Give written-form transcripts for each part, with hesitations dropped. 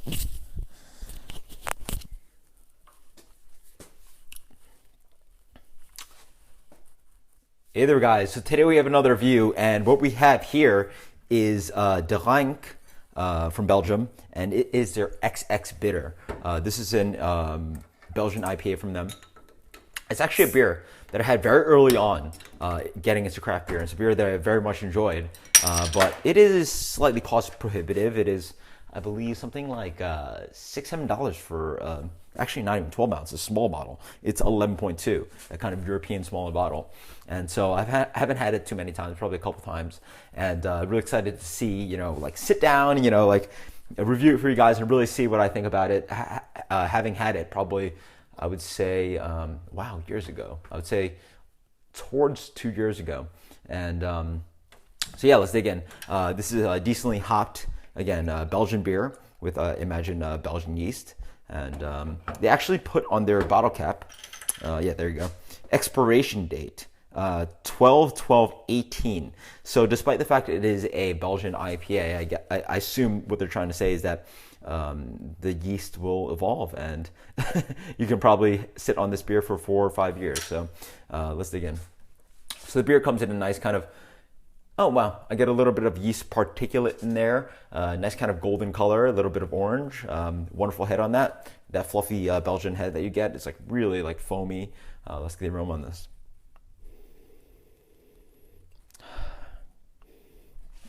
Hey there, guys. So today we have another review, and what we have here is Ranke from Belgium, and it is their XX bitter. This is an Belgian IPA from them. It's actually a beer that I had very early on getting into craft beer. It's a beer that I very much enjoyed, but it is slightly cost prohibitive. It is, I believe, something like $6-7 for actually not even 12 ounces, a small bottle. It's 11.2, that kind of European smaller bottle. And so I haven't had it too many times, probably a couple times, and really excited to see, like sit down, like review it for you guys and really see what I think about it. Having had it probably, I would say, wow, years ago. I would say towards 2 years ago. And so yeah, let's dig in. This is a decently hopped, again, Belgian beer with, imagine, Belgian yeast. And they actually put on their bottle cap, yeah, there you go, expiration date, 12/12/18. So despite the fact that it is a Belgian IPA, I assume what they're trying to say is that the yeast will evolve, and you can probably sit on this beer for 4 or 5 years. So let's dig in. So the beer comes in a nice kind of, oh wow, I get a little bit of yeast particulate in there, nice kind of golden color, a little bit of orange, wonderful head on that fluffy Belgian head that you get. It's like really like foamy. Let's get the aroma on this.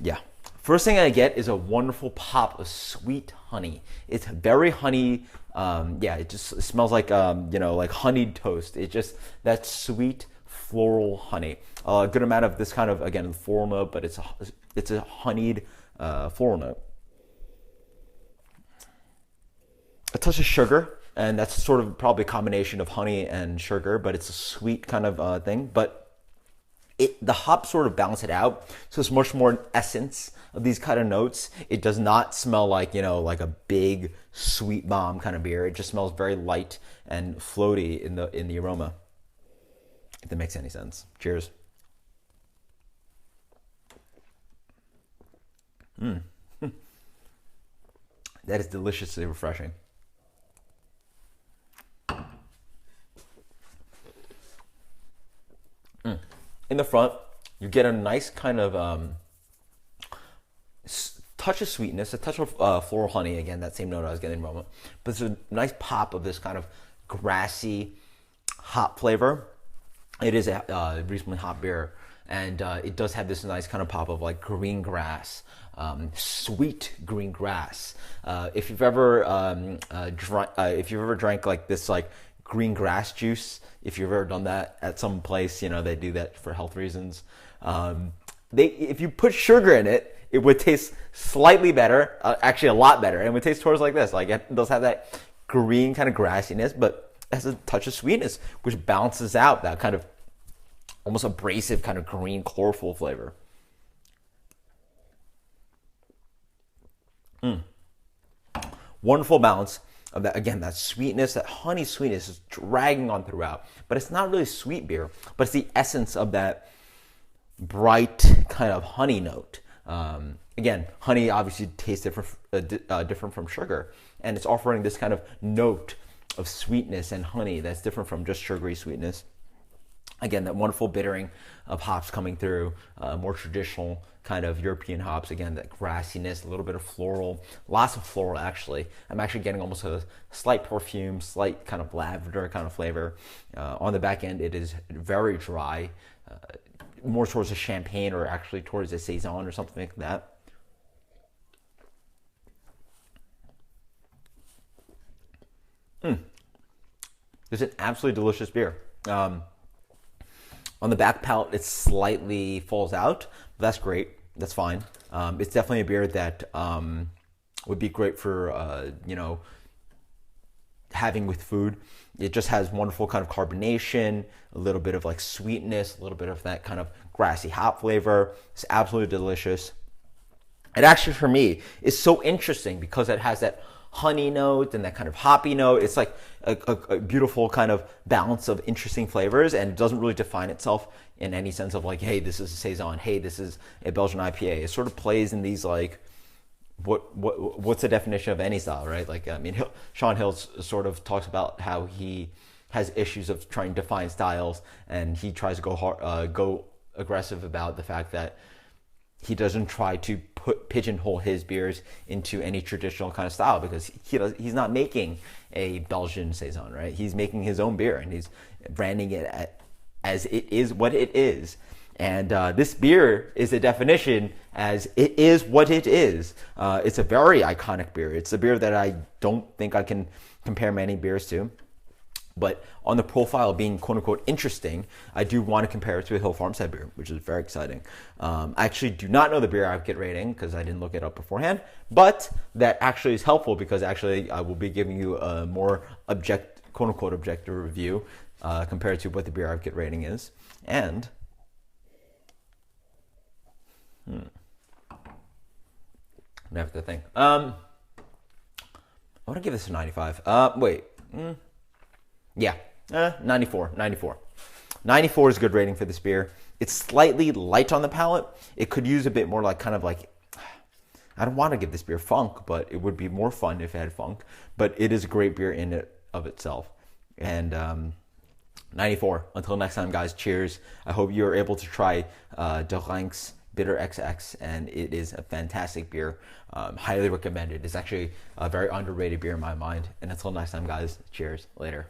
Yeah, first thing I get is a wonderful pop of sweet honey. It's very honey. Yeah, it smells like like honeyed toast. It just, that sweet floral honey. A good amount of this kind of, again, floral note, but it's a honeyed floral note. A touch of sugar, and that's sort of probably a combination of honey and sugar, but it's a sweet kind of thing. But the hops sort of balance it out, so it's much more an essence of these kind of notes. It does not smell like, like a big sweet bomb kind of beer. It just smells very light and floaty in the aroma, if that makes any sense. Cheers. That is deliciously refreshing. In the front, you get a nice kind of touch of sweetness, a touch of floral honey. Again, that same note I was getting in the moment. But it's a nice pop of this kind of grassy hop flavor. It is a recently hop beer, and it does have this nice kind of pop of like green grass, sweet green grass. If you've ever drank like this like green grass juice, if you've ever done that at some place, they do that for health reasons. If you put sugar in it, it would taste slightly better, actually a lot better, and it would taste towards like this. Like it does have that green kind of grassiness, but has a touch of sweetness, which balances out that kind of almost abrasive kind of green chlorophyll flavor. Wonderful balance of that, again, that sweetness, that honey sweetness is dragging on throughout. But it's not really sweet beer, but it's the essence of that bright kind of honey note. Again, honey obviously tastes different from sugar, and it's offering this kind of note of sweetness and honey that's different from just sugary sweetness. Again, that wonderful bittering of hops coming through, more traditional kind of European hops. Again, that grassiness, a little bit of floral, lots of floral actually. I'm actually getting almost a slight perfume, slight kind of lavender kind of flavor. On the back end, it is very dry, more towards a champagne or actually towards a saison or something like that. It's an absolutely delicious beer. On the back palate, it slightly falls out. But that's great. That's fine. It's definitely a beer that would be great for, having with food. It just has wonderful kind of carbonation, a little bit of like sweetness, a little bit of that kind of grassy hop flavor. It's absolutely delicious. It actually, for me, is so interesting because it has that honey note and that kind of hoppy note. It's like a beautiful kind of balance of interesting flavors, and it doesn't really define itself in any sense of like, hey, this is a saison, hey, this is a Belgian IPA. It sort of plays in these like what's the definition of any style, right? Like, I mean, Sean Hill sort of talks about how he has issues of trying to define styles, and he tries to go aggressive about the fact that he doesn't try to pigeonhole his beers into any traditional kind of style, because he's not making a Belgian saison, right? He's making his own beer, and he's branding it as it is what it is. And this beer is a definition as it is what it is. It's a very iconic beer. It's a beer that I don't think I can compare many beers to. But on the profile being quote unquote interesting, I do want to compare it to a Hill Farmstead beer, which is very exciting. I actually do not know the beer advocate rating because I didn't look it up beforehand, but that actually is helpful because actually I will be giving you a more quote unquote objective review compared to what the beer advocate rating is. And I have to think. I want to give this a 95. Yeah, 94. 94 is a good rating for this beer. It's slightly light on the palate. It could use a bit more I don't want to give this beer funk, but it would be more fun if it had funk. But it is a great beer in it of itself. And 94. Until next time, guys, cheers. I hope you're able to try De Rank's Bitter XX, and it is a fantastic beer. Highly recommended. It's actually a very underrated beer in my mind. And until next time, guys, cheers. Later.